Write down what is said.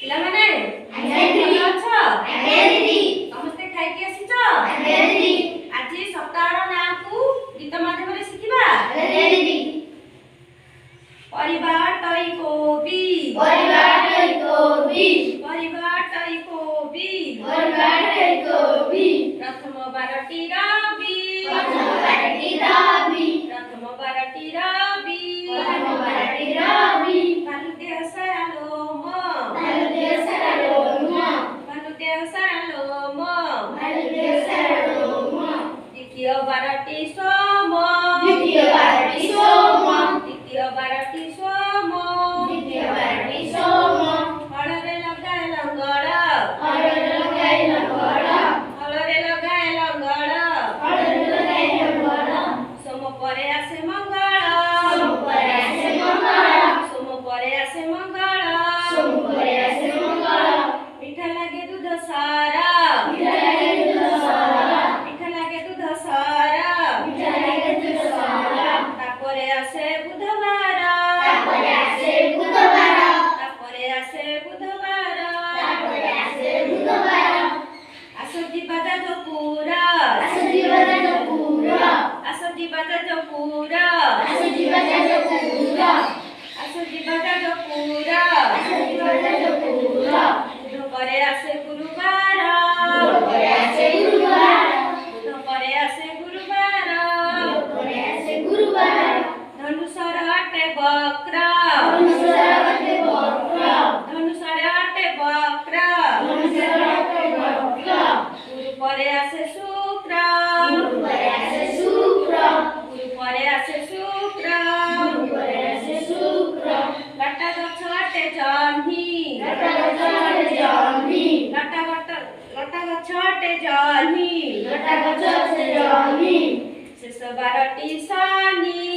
पिला माने ଭଲ ଅଛ? ସମସ୍ତେ ଖାଇକି ଆସିଛ? ଆଜି ସପ୍ତାହର ନାଁକୁ ଗୀତ ମାଧ୍ୟମରେ ଶିଖିବା। ପରିବାଟଇ କୋବି ପ୍ରଥମ ବାରଟି ରବି ଭାଲୁ ଦେହ ସାରା ଲୋମ ଦ୍ୱିତୀୟ ବାରଟି ସୋମ ହଳରେ ଲଗାଏ ଲଙ୍ଗଳ সোম পরে আসে মঙ্গল মিঠা লাগে দুধ সারা তারপরে আসে বুধবার আসজি বাজা জপুরা বুধ পরে আসে গুরুবার ধনুষর আটে বক্র গুরু পরে আসে শুক্র লটা গছ আটে জহ্নি শেষ বারটি শনি